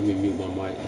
me mute my mic.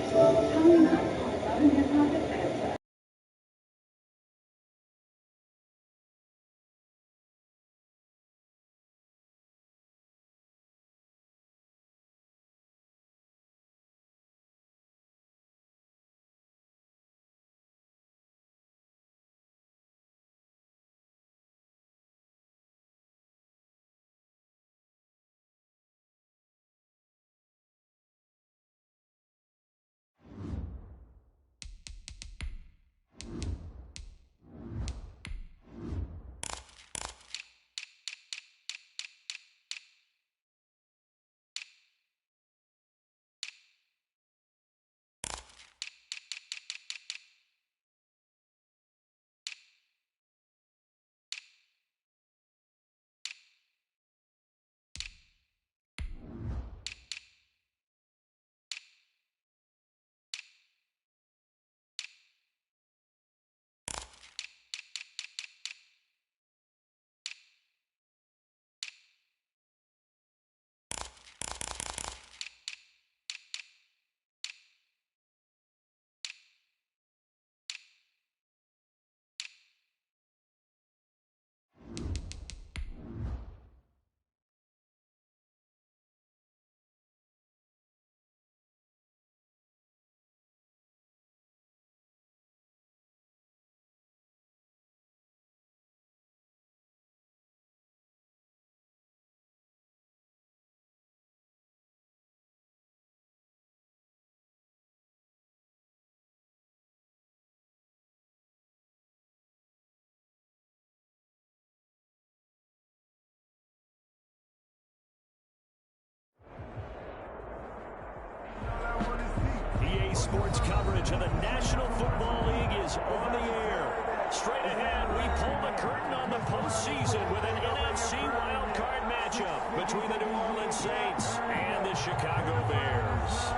EA Sports coverage of the National Football League is on the air. Straight ahead, we pull the curtain on the postseason with an NFC Wildcard matchup between the New Orleans Saints and the Chicago Bears.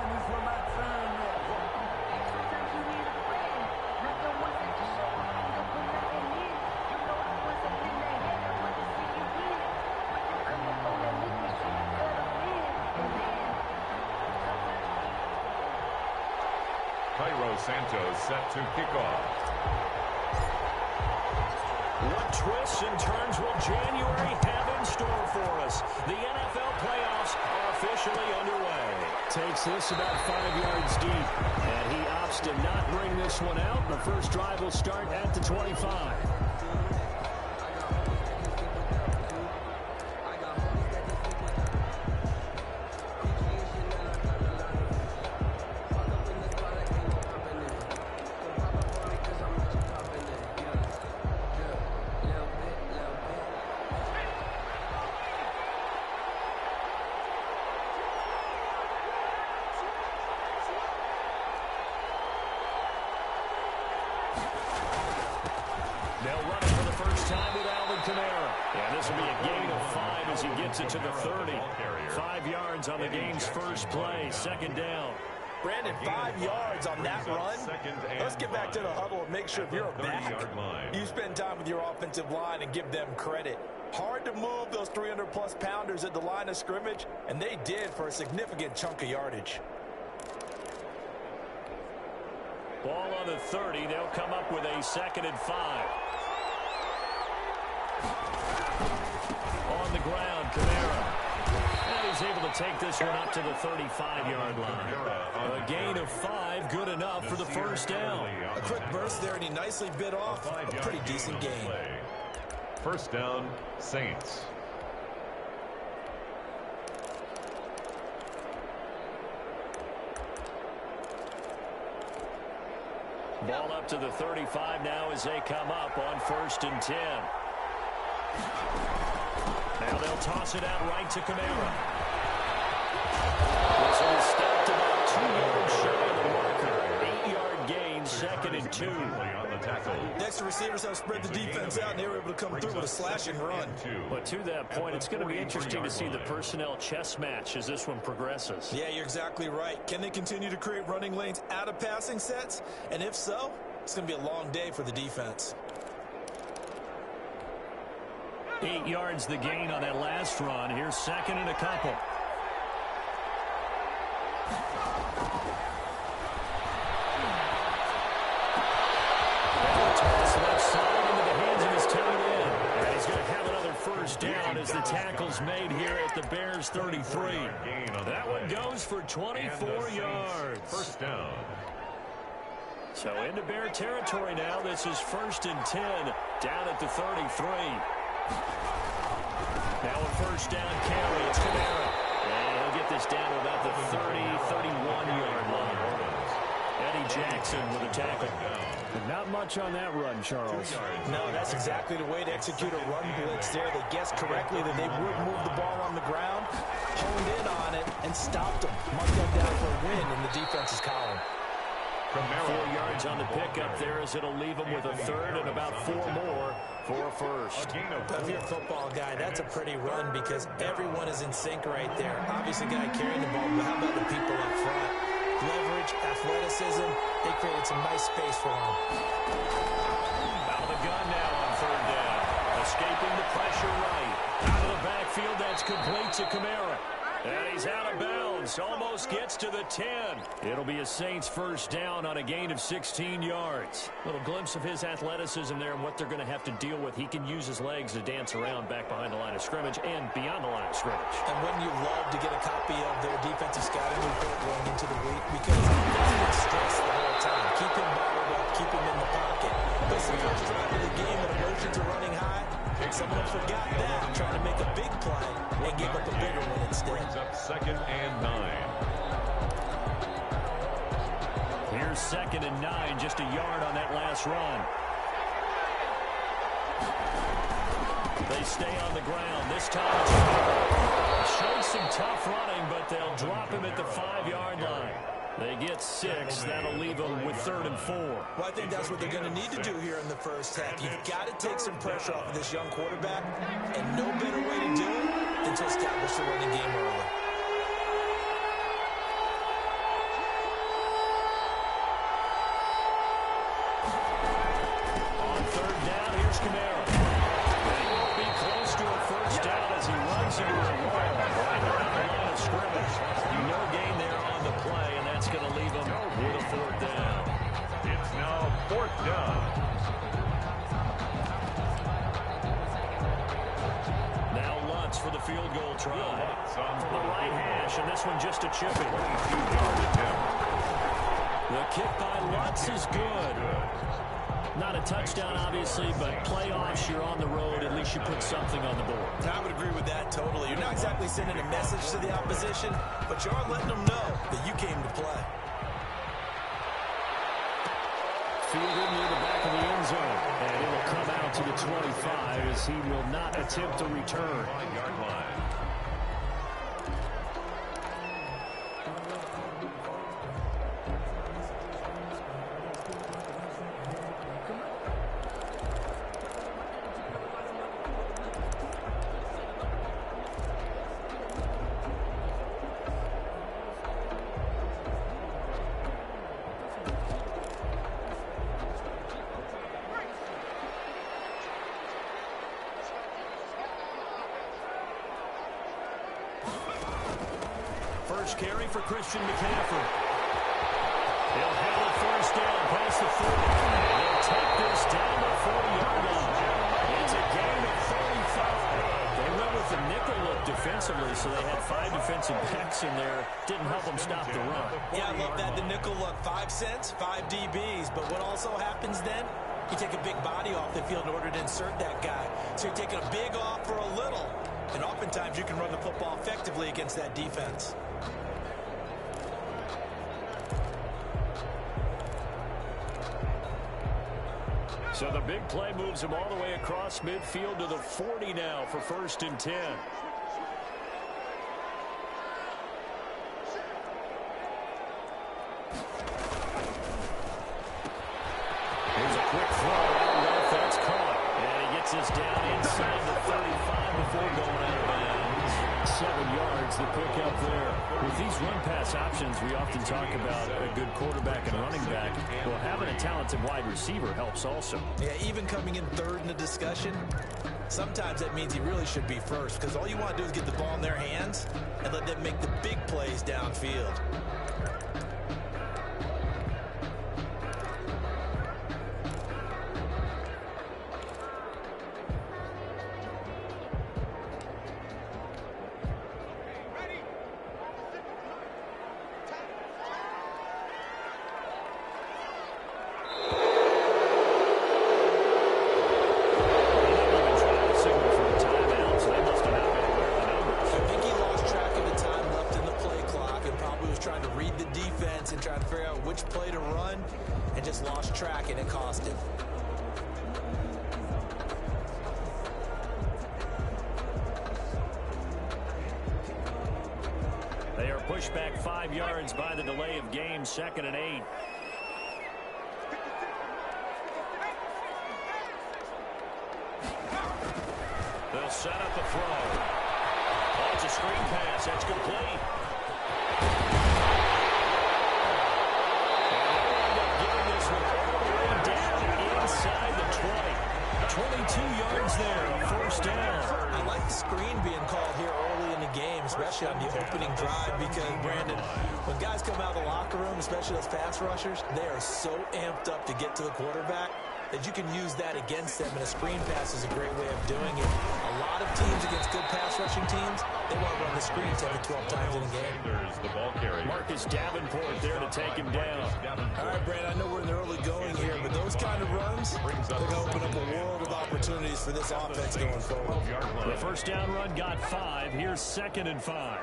Santos set to kick off. What twists and turns will January have in store for us? The NFL playoffs are officially underway. Takes this about 5 yards deep, and he opts to not bring this one out. The first drive will start at the 25. It to the 30. 5 yards on the game's first play. Second down. Brandon, 5 yards on that run. Let's get back to the huddle and make sure if you're a back, you spend time with your offensive line and give them credit. Hard to move those 300-plus pounders at the line of scrimmage, and they did for a significant chunk of yardage. Ball on the 30. They'll come up with a 2nd and 5. On the ground, Kamara. And he's able to take this one up to the 35-yard line. A gain of 5, good enough for the first down. A quick burst there, and he nicely bit off a pretty decent gain. First down, Saints. Ball up to the 35 now as they come up on 1st and 10. Now they'll toss it out right to Kamara. This one is stopped about 2 yards shy of the marker. 8-yard gain, 2nd and 2. Next, the receivers have spread the defense out, and they were able to come through with a slashing run. But to that point, it's going to be interesting to see the personnel chess match as this one progresses. Yeah, you're exactly right. Can they continue to create running lanes out of passing sets? And if so, it's going to be a long day for the defense. 8 yards the gain on that last run. Here's 2nd and a couple. yards down as the tackle's made here at the Bears 33. That one goes for 24 yards. First down. So into Bear territory now. This is 1st and 10 down at the 33. Now a first down carry. It's Kamara. And he'll get this down to about the 31-yard line. Eddie Jackson with a tackle. Not much on that run, Charles. No, that's exactly the way to execute a run blitz there. They guessed correctly that they would move the ball on the ground, honed in on it, and stopped them. Marked that down for a win in the defense's column. 4 yards on the pickup there as it'll leave them with a third and about 4 more for a first. If you're a football guy, that's a pretty run because everyone is in sync right there. Obviously, guy carrying the ball, but how about the people up front? Leverage, athleticism, they created some nice space for him. Out of the gun now on 3rd down. Escaping the pressure right. Out of the backfield, that's complete to Kamara. And he's out of bounds. Almost gets to the 10. It'll be a Saints first down on a gain of 16 yards. Little glimpse of his athleticism there and what they're going to have to deal with. He can use his legs to dance around back behind the line of scrimmage and beyond the line of scrimmage. And wouldn't you love to get a copy of their defensive scouting report going into the week? Because he's stressed the whole time. Keep him bottled up. Keep him in the pocket. But the first drive of the game when emotions are running high, someone forgot that, trying to make a big play and give up a bigger one instead. Brings up 2nd and 9. Here's 2nd and 9, just a yard on that last run. They stay on the ground. This time it's showed some tough running, but they'll drop him at the 5-yard line. They get 6. That'll leave them with 3rd and 4. Well, I think that's what they're going to need to do here in the first half. You've got to take some pressure off of this young quarterback, and no better way to do it than to establish the running game early. On 3rd down, here's Kamara. They won't be close to a first down as he runs into a wall right around the line of scrimmage. No gain there on the play, and that's going to leave them with a 4th down. It's now 4th down. Now Lutz for the field goal try. From the right hash, and this one just a chipping. The kick by Lutz is good. Not a touchdown, obviously, but playoffs, you're on the road. At least you put something on the board. I would agree with that totally. You're not exactly sending a message to the opposition, but you are letting them know that you came to play. Fielded near the back of the end zone, and it'll come out to the 25 as he will not attempt to return. 5-yard line. First carry for Christian McCaffrey. He'll have a first down past the 40. They'll take this down the 40-yard line. It's a gain of 35. They went with the nickel look defensively, so they had 5 defensive backs in there. Didn't help them stop the run. Yeah, I love that. The nickel look, 5 cents, 5 DBs. But what also happens then, you take a big body off the field in order to insert that guy. So you're taking a big off for a little. And oftentimes you can run the football effectively against that defense. So the big play moves him all the way across midfield to the 40 now for 1st and 10. Here's a quick throw out left. That's caught. And he gets this down inside the 35 before going out of bounds. 7 yards to pick up there. With these run-pass options, we often talk about a good quarterback and running back. Well, having a talented wide receiver helps also. Yeah, even coming in 3rd in the discussion, sometimes that means he really should be first because all you want to do is get the ball in their hands and let them make the big plays downfield. track, and it cost him. They are pushed back 5 yards by the delay of game, 2nd and 8. They'll set up the throw. Oh, it's a screen pass. That's complete. And they end up getting this one all the way down inside the 20. 22 yards there, a first down. I like the screen being called here early in the game, especially on the opening drive, because, Brandon, when guys come out of the locker room, especially those pass rushers, they are so amped up to get to the quarterback that you can use that against them, and a screen pass is a great way of doing it. A lot of teams against good pass rushing teams, they want to run the screen 10 to 12 times in a game. The ball carrier. Marcus Davenport there to take him down. All right, Brad, I know we're in the early going here, but those kind of runs, they're going to open up a world of opportunities for this offense going forward. The first down run got 5. Here's 2nd and 5.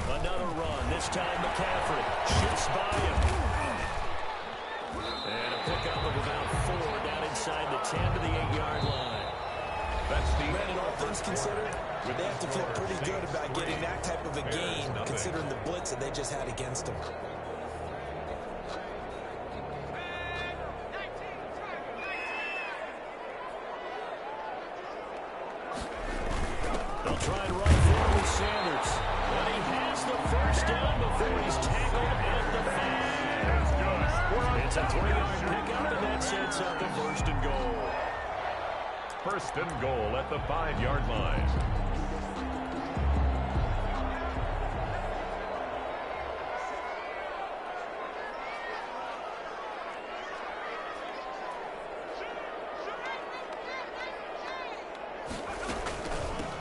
Another run. This time McCaffrey shoots by him. And a pickup of about 4 down inside the 10 to the 8-yard line. That's the Brandon, all things considered, they have to feel pretty good about getting that type of a gain, considering the blitz that they just had against them. They'll try and run forward with Sanders. But he has the first down before he's tackled at the 5. It's a 3-yard pickup, and that sets up a 1st and goal. 1st and goal at the 5-yard line.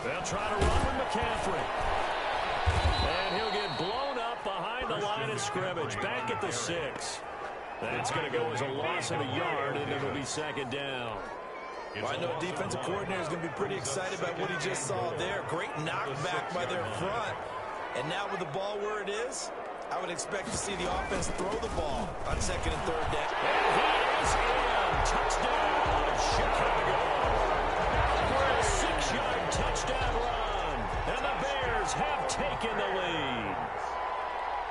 They'll try to run with McCaffrey. And he'll get blown up behind the line of scrimmage. Back at the 6. That's going to go as a loss of a yard, and it'll be 2nd down. Well, I know defensive coordinator is going to be pretty excited about what he just saw there. Great knockback by their front. And now with the ball where it is, I would expect to see the offense throw the ball on 2nd and 3rd down. And he is in. Touchdown, Chicago. For a 6-yard touchdown run. And the Bears have taken the lead.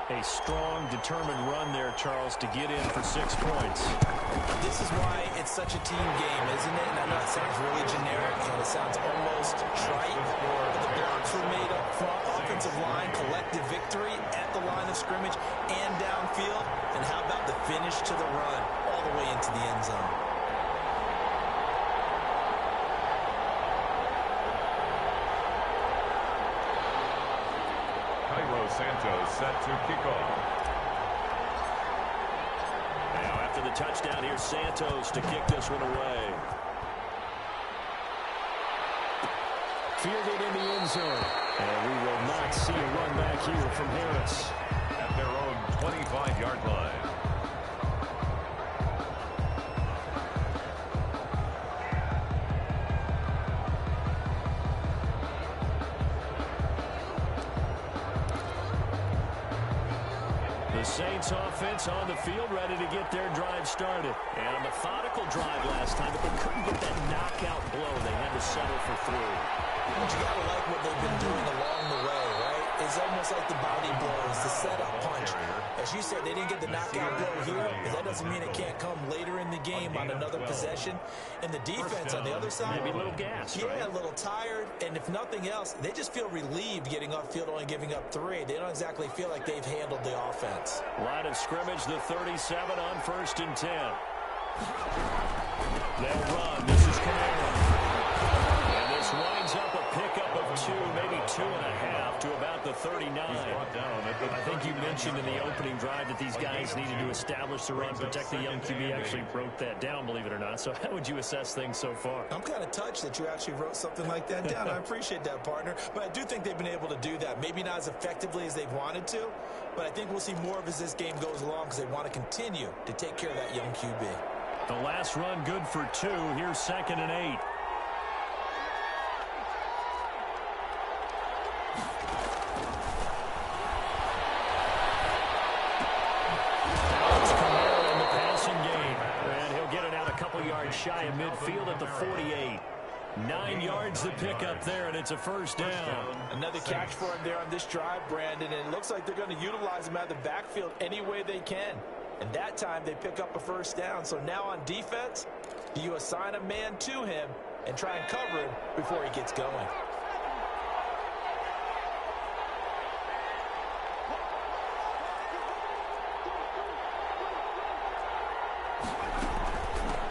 A strong, determined run there, Charles, to get in for 6 points. This is why it's such a team game, isn't it? And I know it sounds really generic, and it sounds almost trite. But the blocks were made up front, offensive line, collective victory at the line of scrimmage and downfield. And how about the finish to the run all the way into the end zone? Santos set to kick off. Now after the touchdown, here's Santos to kick this one away. Fielded in the end zone. And we will not see a run back here from Harris. At their own 25-yard line. The Saints offense on the field, ready to get their drive started. And a methodical drive last time, but they couldn't get that knockout blow. They had to settle for 3. But you got to like what they've been doing along the way, right? It's almost like the body blows, the setup punch. As you said, they didn't get the knockout blow here, but that doesn't mean it can't come later in the game on another possession. And the defense on the other side, maybe a little gas, yeah, a little tired. And if nothing else, they just feel relieved getting upfield, only giving up 3. They don't exactly feel like they've handled the offense. Line of scrimmage, the 37 on 1st and 10. They'll run. This is Kamara. And this winds up a pickup of 2, maybe 2.5 to about the 39. I think you mentioned in the opening drive that these guys needed to establish the run, protect the young QB. Actually wrote that down, believe it or not. So how would you assess things so far? I'm kind of touched that you actually wrote something like that down. I appreciate that, partner. But I do think they've been able to do that. Maybe not as effectively as they've wanted to, but I think we'll see more of as this game goes along because they want to continue to take care of that young QB. The last run good for 2. Here's 2nd and 8. shy of midfield at the 48. 9 yards to pick up there, and it's a first down. Another catch for him there on this drive, Brandon, and it looks like they're going to utilize him out of the backfield any way they can. And that time they pick up a first down. So now on defense, you assign a man to him and try and cover him before he gets going.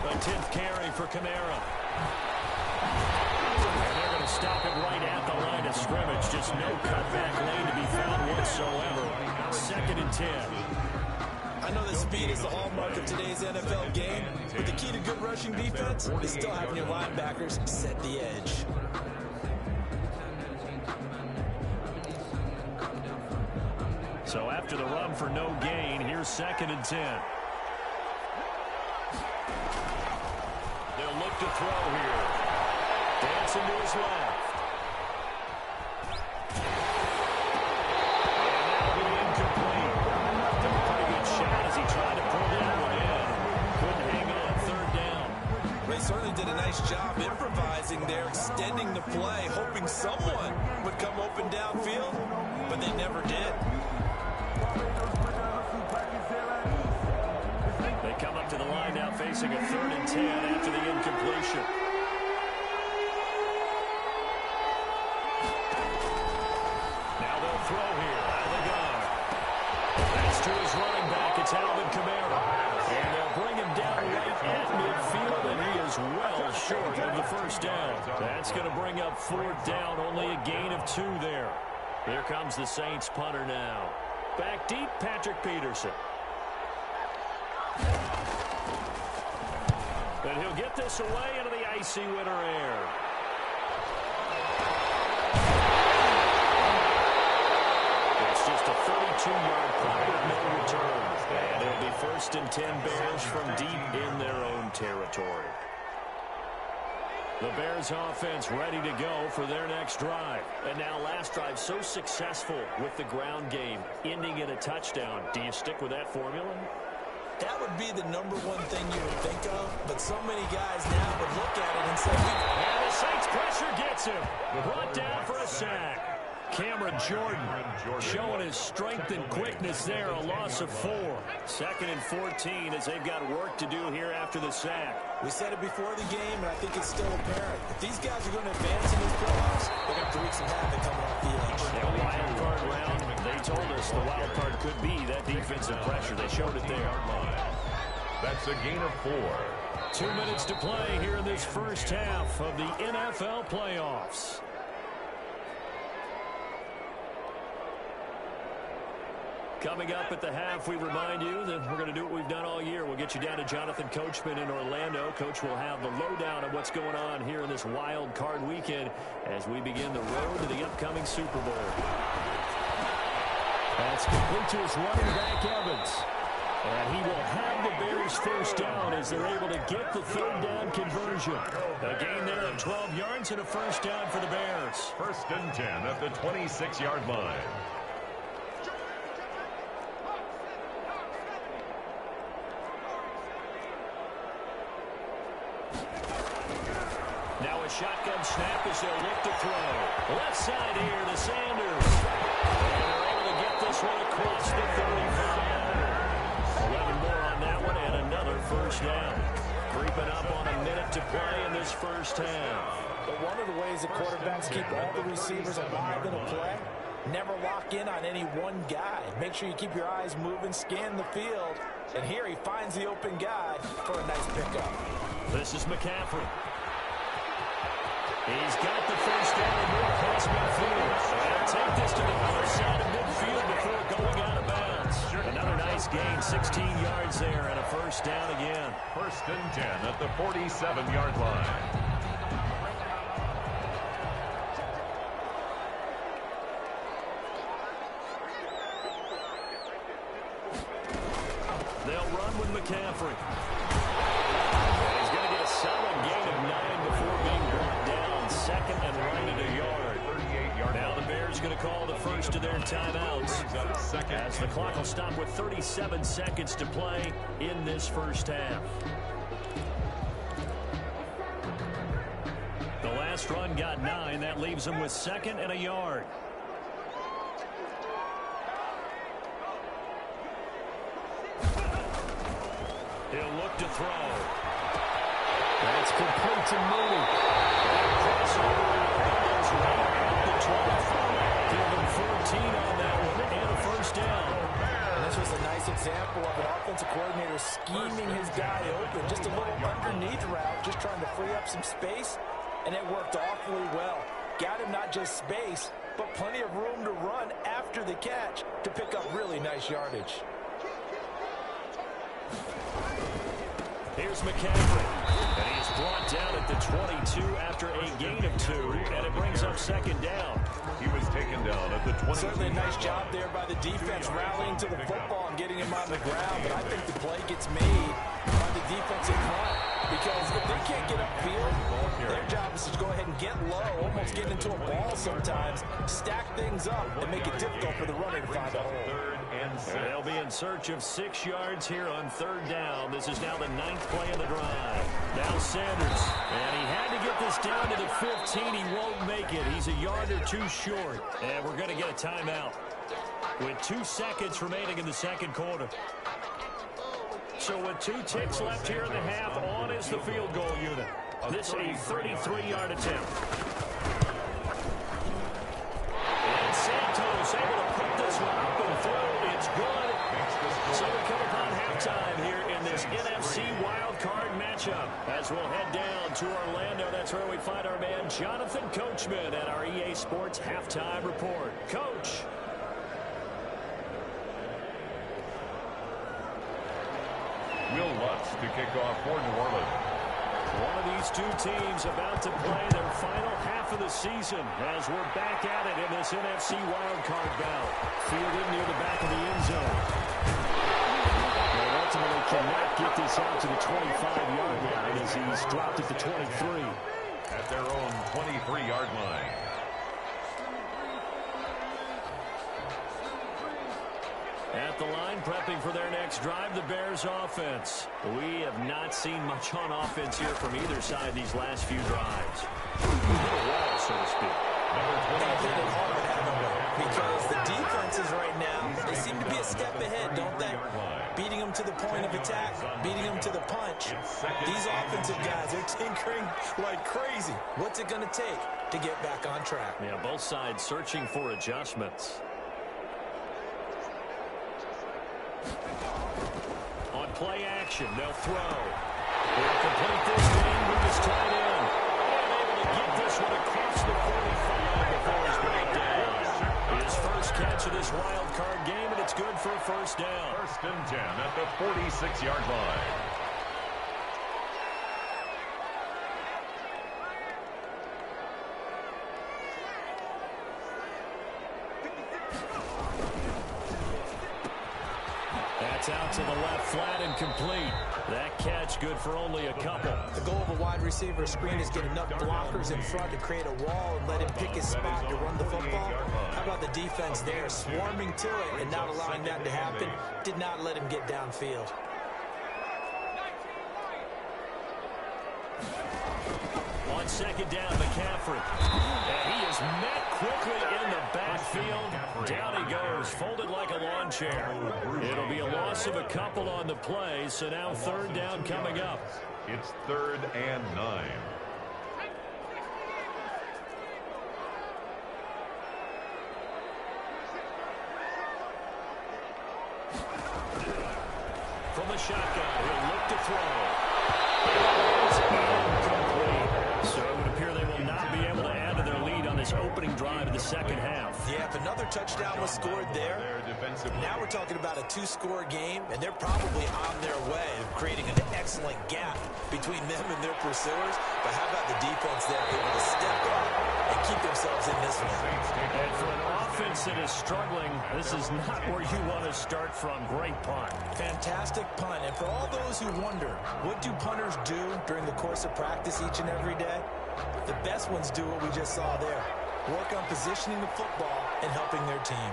The 10th carry for Kamara. And they're going to stop it right at the line of scrimmage. Just no cutback lane to be found whatsoever. 2nd and 10. I know that speed is the hallmark of today's NFL game, but the key to good rushing defense is still having your linebackers set the edge. So after the run for no gain, here's 2nd and 10. They'll look to throw here. Dancing to his left. And that'll be incomplete. Took a pretty good shot as he tried to pull that one in. Couldn't hang on 3rd down. They certainly did a nice job improvising there, extending the play, hoping someone would come open downfield, but they never did. They come up to the line now facing a 3rd and 10 after the incompletion. Now they'll throw here out of the gun. That's to his running back. It's Alvin Kamara. And they'll bring him down right at midfield, and he is well short of the first down. That's going to bring up 4th down, only a gain of 2 there. Here comes the Saints punter now. Back deep, Patrick Peterson. But he'll get this away into the icy winter air. It's just a 32-yard play with no return. And it'll be 1st and 10 Bears from deep in their own territory. The Bears offense ready to go for their next drive. And now last drive so successful with the ground game, ending in a touchdown. Do you stick with that formula? That would be the #1 thing you would think of, but so many guys now would look at it and say, and the Saints pressure gets him. Brought down for a sack. Cameron Jordan showing his strength and quickness there, a loss of 4. 2nd and 14 as they've got work to do here after the sack. We said it before the game, and I think it's still apparent. If these guys are going to advance in these playoffs, they're going to have to wreak some havoc coming off the edge. Yeah, wild card round, they told us the wild card could be that defensive pressure. They showed it there. That's a gain of 4. 2 minutes to play here in this first half of the NFL playoffs. Coming up at the half, we remind you that we're going to do what we've done all year. We'll get you down to Jonathan Coachman in Orlando. Coach will have the lowdown of what's going on here in this wild card weekend as we begin the road to the upcoming Super Bowl. That's complete to his running back, Evans. And he will have the Bears first down as they're able to get the 3rd down conversion. A gain there of 12 yards and a first down for the Bears. 1st and 10 at the 26-yard line. Now a shotgun snap as they'll look to throw. Left side here to Sanders. And they're able to get this one across the 35. 11 more on that one and another first down. Creeping up on a minute to play in this first half. But one of the ways the quarterbacks keep all the receivers alive in a play, never lock in on any one guy. Make sure you keep your eyes moving, scan the field. And here he finds the open guy for a nice pickup. This is McCaffrey. He's got the first down and move past midfield. And take this to the far side of midfield before going out of bounds. Another nice gain, 16 yards there, and a first down again. 1st and 10 at the 47-yard line. They'll run with McCaffrey. He's going to get a solid gain of 9 before being brought down. 2nd and right at a yard. Now the Bears going to call the first of their timeouts as the clock will stop with 37 seconds to play in this first half. last run got 9. That leaves him with 2nd and a yard. He'll look to throw. That's complete to Mooney. Crossover right at the 25. Give him 14 on that one and a first down. And this was a nice example of an offensive coordinator scheming his guy open. Just a little underneath route, just trying to free up some space, and it worked awfully well. Got him not just space, but plenty of room to run after the catch to pick up really nice yardage. Here's McCaffrey, and he is brought down at the 22 after a gain of 2, and it brings up 2nd down. He was taken down at the 22. Certainly a nice job there by the defense rallying to the football and getting him on the ground, but I think the play gets made by the defensive front, because if they can't get upfield, their job is to go ahead and get low, almost get into a ball sometimes, stack things up, and make it difficult for the runner to find a hole. They'll be in search of 6 yards here on 3rd down. This is now the 9th play of the drive. Now Sanders, and he had to get this down to the 15. He won't make it. He's a yard or 2 short, and we're going to get a timeout with 2 seconds remaining in the 2nd quarter. So with 2 ticks left here in the half, on is the field goal unit. This is a 33-yard attempt. And Santos able to put this one up and through. It's good. So we come upon halftime here in this NFC Wildcard matchup. As we'll head down to Orlando, that's where we find our man Jonathan Coachman at our EA Sports Halftime Report. Coach. Will Lutz to kick off for New Orleans. One of these 2 teams about to play their final half of the season as we're back at it in this NFC wildcard bout. Fielded near the back of the end zone. But ultimately cannot get this out to the 25-yard line as he's dropped at the 23. At their own 23-yard line. At the line, prepping for their next drive, the Bears offense. We have not seen much on offense here from either side these last few drives. A wall, so to speak. Because the defenses right now, they seem to be a step ahead, don't they? Beating them to the point of attack, beating them to the punch. These offensive guys, they're tinkering like crazy. What's it going to take to get back on track? Yeah, both sides searching for adjustments. On play action, they'll throw. They'll complete this game with his tight end. And able to get this one across the 45 before he's brought down. His first catch of this wild card game, and it's good for a first down. 1st and 10 at the 46-yard line. That's out to the left, flat and complete. That catch good for only a couple. The goal of a wide receiver screen is get enough blockers in front to create a wall and let him pick his spot to run the football. How about the defense there, swarming to it and not allowing that to happen? Did not let him get downfield. On 2nd down, McCaffrey. And he is met quickly in the backfield. Down he goes, folded like a lawn chair. It'll be a loss of a couple on the play, so now 3rd down coming up. It's 3rd and 9. From the shotgun, he'll look to throw. So it would appear they will not be able to add to their lead on this opening drive of the 2nd half. Yeah, if another touchdown was scored there, now we're talking about a 2-score game, and they're probably on their way of creating an excellent gap between them and their pursuers. But how about the defense there, able to step up and keep themselves in this one? And for an offense that is struggling, this is not where you want to start from. Great punt. Fantastic punt. And for all those who wonder, what do punters do during the course of practice each and every day? The best ones do what we just saw there. Work on positioning the football and helping their team.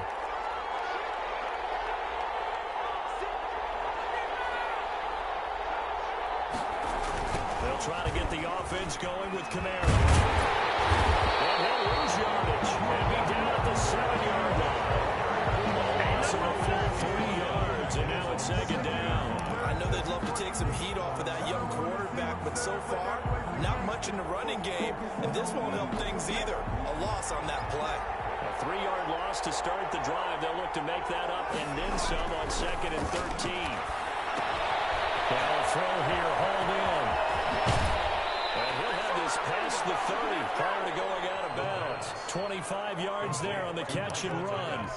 They'll try to get the offense going with Kamara. And he'll lose yardage and be down at the 7-yard line. So a full 3 yards, and now it's second down. I know they'd love to take some heat off of that young quarterback, but so far, not much in the running game, and this won't help things either. A loss on that play. A 3-yard loss to start the drive. They'll look to make that up and then some on 2nd and 13. Now a throw here, hauled in. And he'll have this past the 30 prior to going out of bounds. 25 yards there on the catch and run.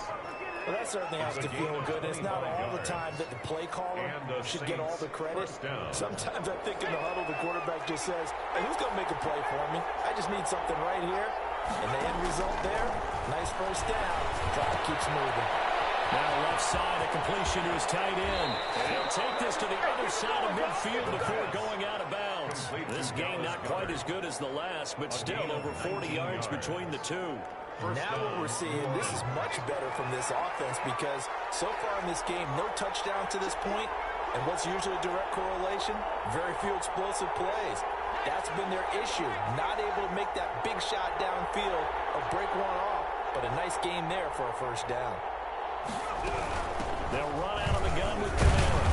Well, that certainly has to feel good. It's not all the time that the play caller should get all the credit. Sometimes I think in the huddle, the quarterback just says, hey, who's going to make a play for me? I just need something right here. And the end result there, nice first down. Drive keeps moving. Now left side, a completion to his tight end. And he'll take this to the other side of midfield before going out of bounds. This game not quite as good as the last, but still over 40 yards between the two. Now what we're seeing, this is much better from this offense because so far in this game, no touchdown to this point. And what's usually a direct correlation? Very few explosive plays. That's been their issue. Not able to make that big shot downfield or break one off, but a nice game there for a first down. They'll run out of the gun with Kamara.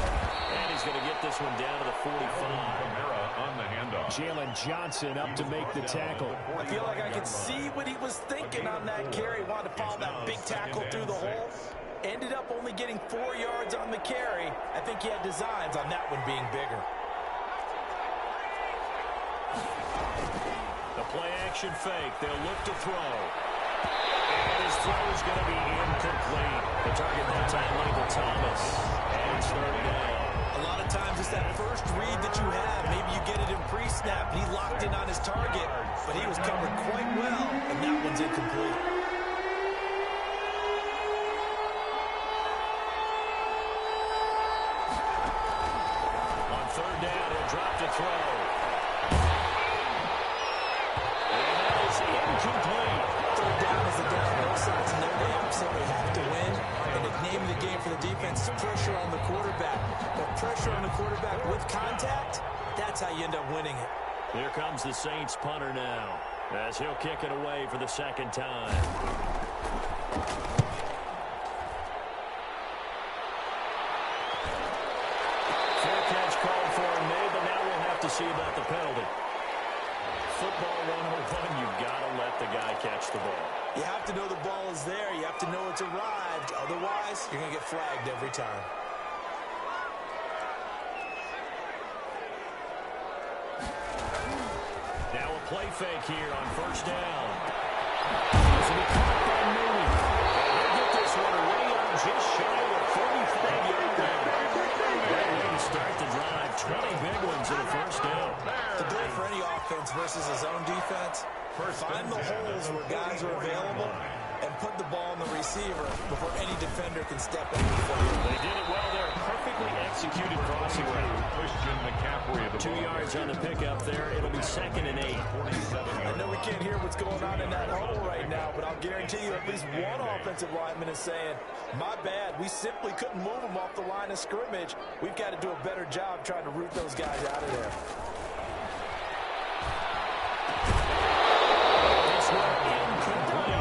And he's going to get this one down to the 45. Kamara on the handoff. Jalen Johnson up to make the tackle. I feel like I could see what he was thinking on that carry. Wanted to follow that big tackle through the hole. Ended up only getting 4 yards on the carry. I think he had designs on that one being bigger. The play action fake. They'll look to throw. And his throw is going to be incomplete. The target that time, Michael Thomas. And it's third down. A lot of times it's that first read that you have. Maybe you get it in pre-snap. He locked in on his target, but he was covered quite well, and that one's incomplete. On third down, he'll drop to throw. And that is incomplete. Third down is the down. Both sides know they absolutely have to win. And the name of the game for the defense is pressure on the quarterback. But pressure on the quarterback with contact, that's how you end up winning it. Here comes the Saints punter now, as he'll kick it away for the second time. Fair catch called for and made, but now we'll have to see about the penalty. Football 101, you've got to let the guy catch the ball. You have to know the ball is there. You have to know it's arrived. Otherwise, you're going to get flagged every time. Now a play fake here on first down. As he caught by Mooney. He'll get this one away on just shy of 45-yard line. Great way to start the drive. 20 big ones in a first down. The goal for any offense versus his own defense, find the holes where guys are available and put the ball in the receiver before any defender can step in. They did it well there. Perfectly executed crossing route. 2 yards on the pickup there. It'll be 2nd and 8. I know we can't hear what's going on in that huddle right now, but I'll guarantee you at least one offensive lineman is saying, my bad, we simply couldn't move them off the line of scrimmage. We've got to do a better job trying to root those guys out of there. This one incomplete.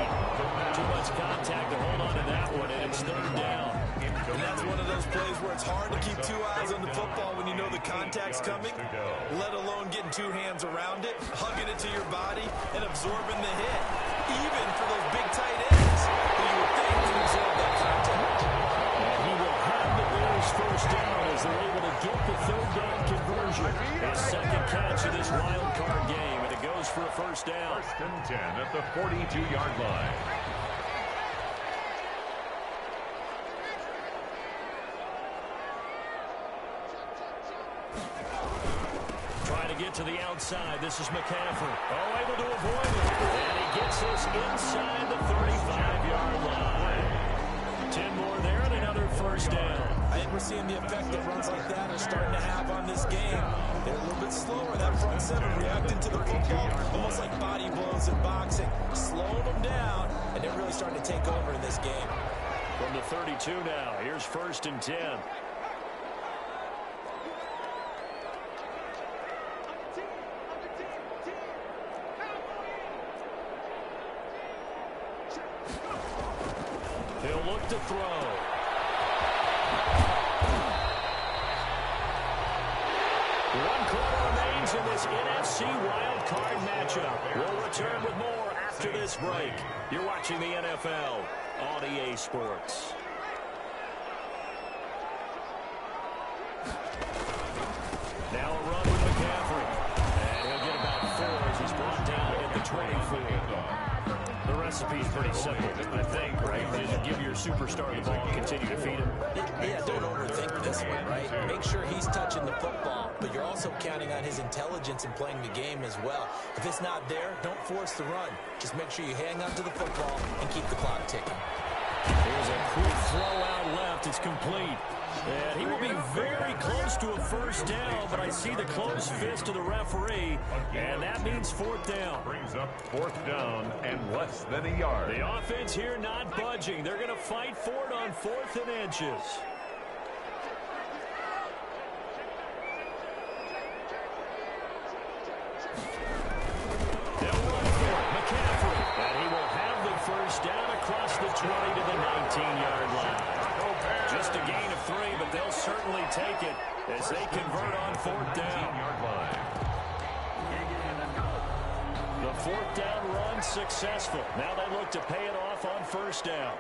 Too much contact to hold on to that one, and it's third down. And that's one of those plays where it's hard to keep 2 eyes on the football when you know the contact's coming, let alone getting 2 hands around it, hugging it to your body, and absorbing the hit. Even for those big tight ends who you would think can absorb that contact. And he will have the Bears first down as they're able to get the third down conversion. His second catch of this wild card game, and it goes for a first down. 1st and 10 at the 42-yard line. Trying to get to the outside. This is McCaffrey. Oh, able to avoid it. And he gets this inside the 35-yard line. 10 more there and another first down. I think we're seeing the effect that runs like that are starting to have on this game. They're a little bit slower. That front seven reacting to the football, almost like body blows in boxing. Slowing them down, and they're really starting to take over in this game. From the 32 now, here's 1st and 10. up to throw. One quarter remains in this NFC Wildcard matchup. We'll return with more after this break. You're watching the NFL on EA Sports. Now a run with McCaffrey. And he'll get about 4 as he's brought down at the 24. The recipe's pretty simple, I think, right? Just give your superstar the ball and continue to feed him. Yeah, don't overthink this one, right? Make sure he's touching the football, but you're also counting on his intelligence in playing the game as well. If it's not there, don't force the run. Just make sure you hang on to the football and keep the clock ticking. There's a quick throw out left. It's complete. And he will be very close to a first down, but I see the closed fist of the referee, and that means 4th down. Brings up 4th down and less than a yard. The offense here not budging. They're going to fight for it on 4th and inches. They'll run for it. McCaffrey. And he will have the first down across the 20 to the 19-yard line. Just a gain of 3, but they'll certainly take it as they convert on 4th down. The 4th down run successful. Now they look to pay it off on 1st down.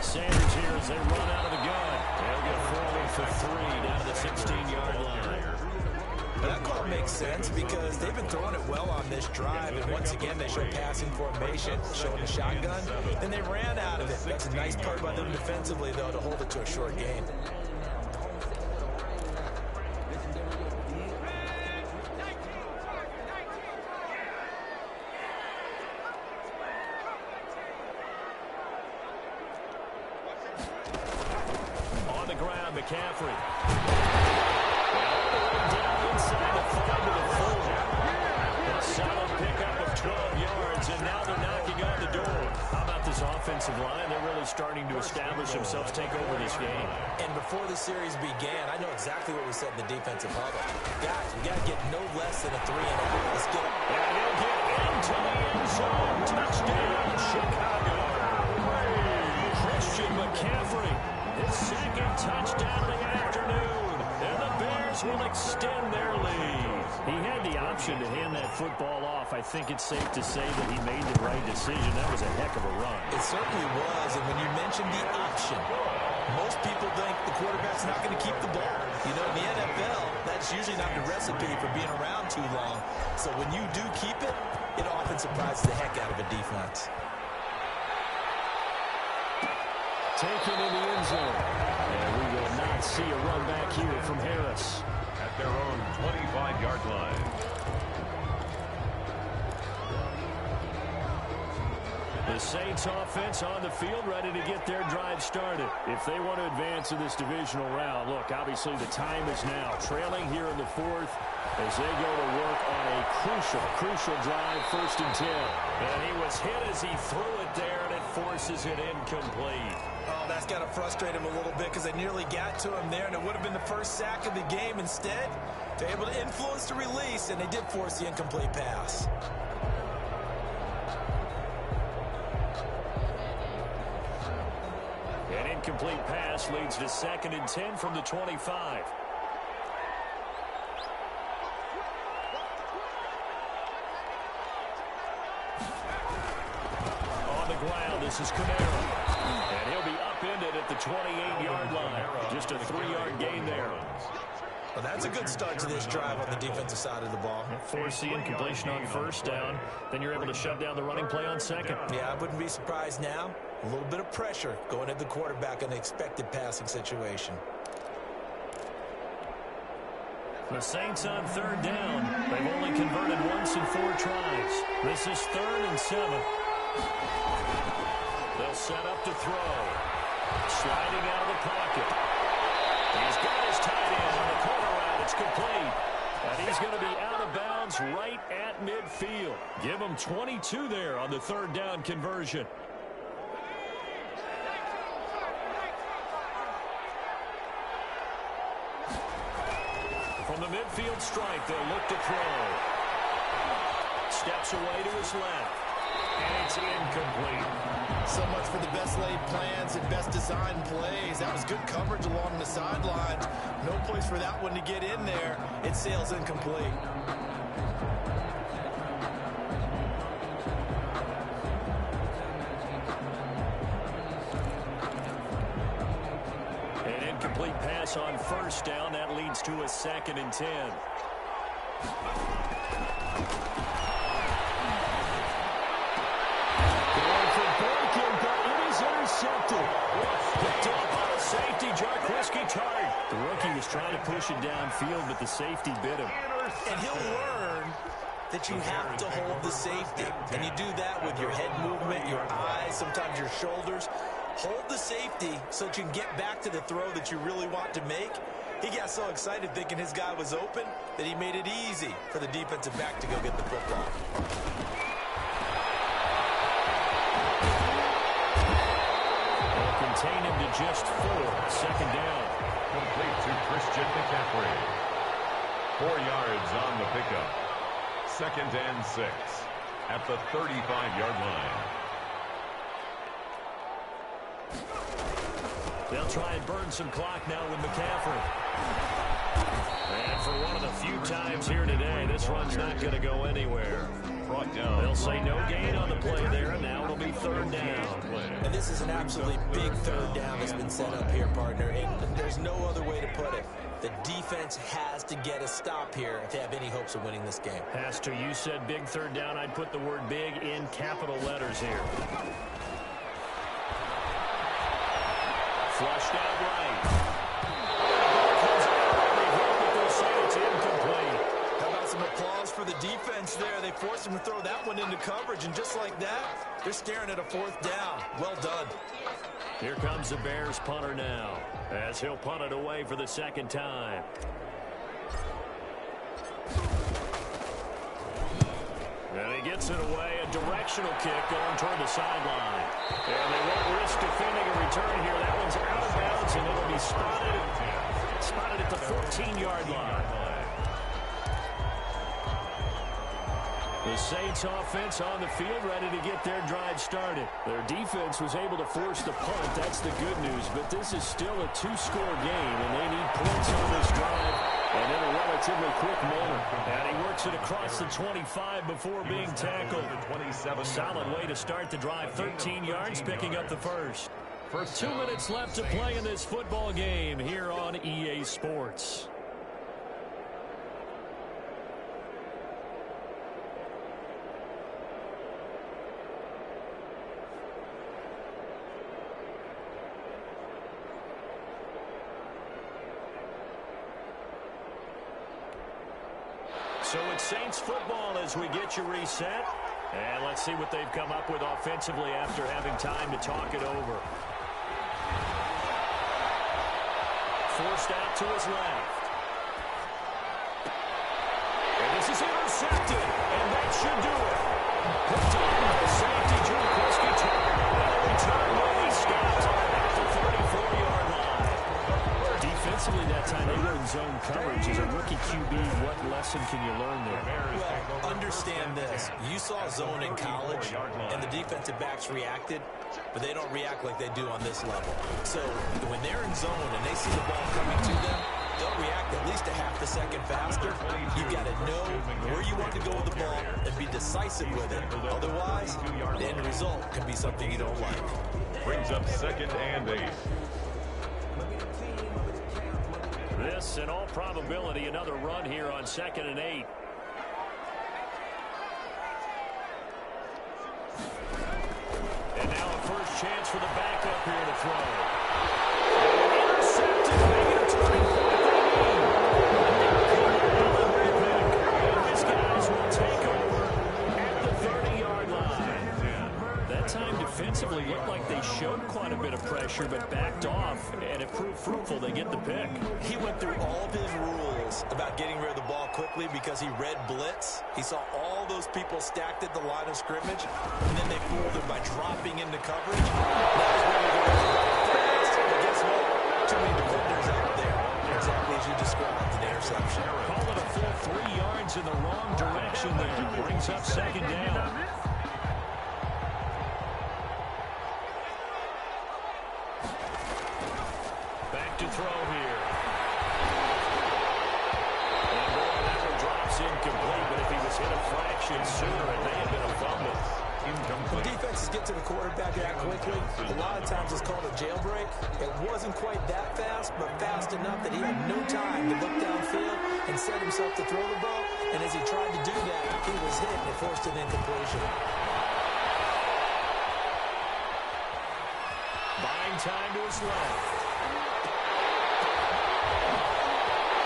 Sanders here as they run out of the gun. They'll get forward for 3 down to the 16-yard line. That call makes sense because they've been throwing it well on this drive, and once again they show passing formation, showing a shotgun, and they ran out of it. That's a nice play by them defensively, though, to hold it to a short gain. On the ground, McCaffrey. Down inside the 5 to the 4. A solid pickup of 12 yards, and now they're knocking on the door. How about this offensive line? They're really starting to establish themselves, take over this game. And before the series began, I know exactly what we said in the defensive huddle. Guys, we got to get no less than a 3-and-out. Let's get it. And he'll get into the end zone. Touchdown, Chicago. Christian McCaffrey, his 2nd touchdown of the afternoon. And the Bears will extend their lead. He had the option to hand that football off. I think it's safe to say that he made the right decision. That was a heck of a run. It certainly was, and when you mentioned the option, most people think the quarterback's not going to keep the ball. You know, in the NFL, that's usually not the recipe for being around too long. So when you do keep it, it often surprises the heck out of a defense. Taken in the end zone. And we will not see a run back here from Harris. At their own 25-yard line. The Saints offense on the field ready to get their drive started. If they want to advance in this divisional round, look, obviously the time is now. Trailing here in the 4th as they go to work on a crucial drive, 1st and 10. And he was hit as he threw it there, and it forces it incomplete. Oh, that's got to frustrate him a little bit because they nearly got to him there, and it would have been the first sack of the game. Instead, they're able to influence the release, and they did force the incomplete pass. An incomplete pass leads to 2nd and 10 from the 25. On the ground, this is Kamara. And he'll be upended at the 28-yard line. Just a 3-yard gain there. Well, that's a good start to this drive on the defensive side of the ball. Force the incompletion on 1st down. Then you're able to shut down the running play on 2nd. Yeah, I wouldn't be surprised now. A little bit of pressure going at the quarterback in an expected passing situation. The Saints on 3rd down. They've only converted once in 4 tries. This is 3rd and 7. They'll set up to throw. Sliding out of the pocket. He's got his tight end on the corner route. It's complete. And he's going to be out of bounds right at midfield. Give him 22 there on the 3rd down conversion. From the midfield strike, they'll look to throw. Steps away to his left. And it's incomplete. So much for the best laid plans and best designed plays. That was good coverage along the sidelines. No place for that one to get in there. It sails incomplete. An incomplete pass on first down. That leads to a 2nd and 10. Intercepted. Picked up by the safety, Jarkowski Tart. The rookie was trying to push it downfield, but the safety bit him. And he'll learn that you have to hold the safety. And you do that with your head movement, your eyes, sometimes your shoulders. Hold the safety so that you can get back to the throw that you really want to make. He got so excited thinking his guy was open that he made it easy for the defensive back to go get the football. Contain him to just 4. 2nd down. Complete to Christian McCaffrey. 4 yards on the pickup. 2nd and 6 at the 35-yard line. They'll try and burn some clock now with McCaffrey. And for one of the few times here today, this run's not going to go anywhere. Brought down. They'll say no gain on the play there, and now it'll be 3rd down. And this is an absolutely big 3rd down that's been set up here, partner. And there's no other way to put it. The defense has to get a stop here if they have any hopes of winning this game. Has to. You said big 3rd down. I'd put the word big in capital letters here. Flushed out right. It's incomplete. How about some applause for the defense there? They forced him to throw that one into coverage, and just like that, they're staring at a 4th down. Well done. Here comes the Bears punter now, as he'll punt it away for the 2nd time. And he gets it away, a directional kick going toward the sideline. And they won't risk defending a return here. That one's out of bounds, and it'll be spotted at the 14-yard line. The Saints offense on the field, ready to get their drive started. Their defense was able to force the punt. That's the good news. But this is still a 2-score game, and they need points on this drive and in a relatively quick manner. And he works it across the 25 before being tackled. Solid way to start the drive. 13 yards, picking up the first. 2 minutes left to play in this football game here on EA Sports. So it's Saints football as we get you reset. And let's see what they've come up with offensively after having time to talk it over. Forced out to his left. And this is intercepted. And that should do it. Picked up by the safety, Jarkowski Tart. And the return will be stopped at the 34-yard line. Defensively that time, they were in zone coverage. As a rookie QB, what lesson can you learn there? Well, understand this. You saw zone in college, and the defensive backs reacted, but they don't react like they do on this level. So when they're in zone and they see the ball coming to them, they'll react at least a half a second faster. You've got to know where you want to go with the ball and be decisive with it. Otherwise, the end result can be something you don't like. Brings up 2nd and 8. This, in all probability, another run here on 2nd and 8. And now a first chance for the backup here to throw. Intercepted, making a turning point. And his guys will take over at the 30-yard line. That time defensively looked like they showed quite a bit of pressure, but backed off, and it proved fruitful. They get the pick. He went through all of his rules about getting rid of the ball quickly because he read blitz. He saw all those people stacked at the line of scrimmage, and then they fooled him by dropping into coverage. That was when he was fast, but guess what? Too many defenders out there. Exactly as you described, an interception. Call it a full 3 yards in the wrong direction there. Brings up 2nd Back to throw here. And boy, that one drops incomplete, but if he was hit a fraction sooner, it may have been a fumble. When defenses get to the quarterback that quickly, a lot of times it's called a jailbreak. It wasn't quite that fast, but fast enough that he had no time to look downfield and set himself to throw the ball. And as he tried to do that, he was hit and it forced an incompletion. Buying time to his left.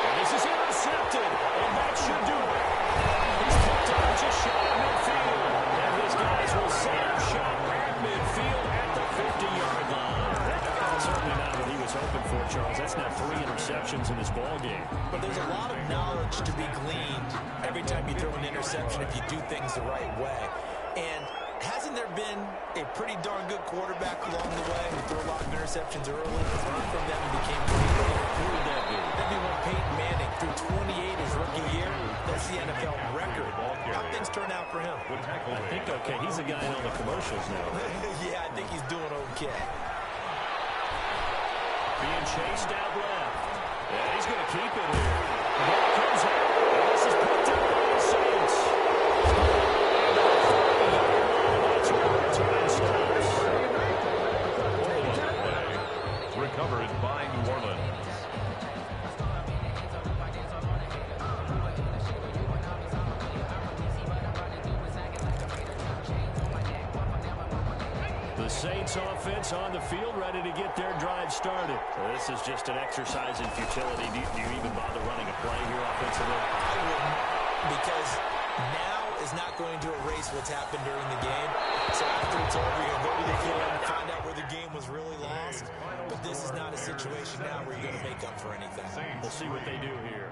And this is intercepted, and that should do it. He's picked up just shy of midfield. And his guys will set up shop at midfield at the 50-yard line. Certainly not what he was hoping for, Charles. That's now 3 interceptions in this ball game. But there's a lot of knowledge to be gleaned every time you throw an interception if you do things the right way. And hasn't there been a pretty darn good quarterback along the way who threw a lot of interceptions early, learned from them, and became great? Who would that be? That'd be when Peyton Manning threw 28 his rookie year. That's the NFL record. How things turn out for him? I think okay. He's a guy in all the commercials now. Yeah, I think he's doing okay. Being chased out left. Yeah, he's going to keep it here. The ball comes out. And this is picked up by the Saints. That's where the time stops. Recovered by New Orleans. The Saints offense on the field, ready to get their drive started. So this is just an exercise in futility. Do you even bother running a play here offensively? I wouldn't, because now is not going to erase what's happened during the game. So after it's over, you're going to go to the film and find out where the game was really lost. But this is not a situation now where you're going to make up for anything. We'll see what they do here.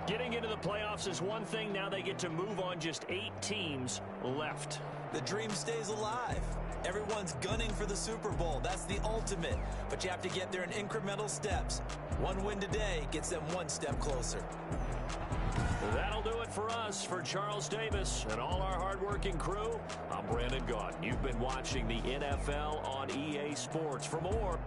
Getting into the playoffs is one thing. Now they get to move on. Just 8 teams left. The dream stays alive. Everyone's gunning for the Super Bowl. That's the ultimate. But you have to get there in incremental steps. One win today gets them one step closer. That'll do it for us. For Charles Davis and all our hardworking crew, I'm Brandon Gaudin. You've been watching the NFL on EA Sports. For more,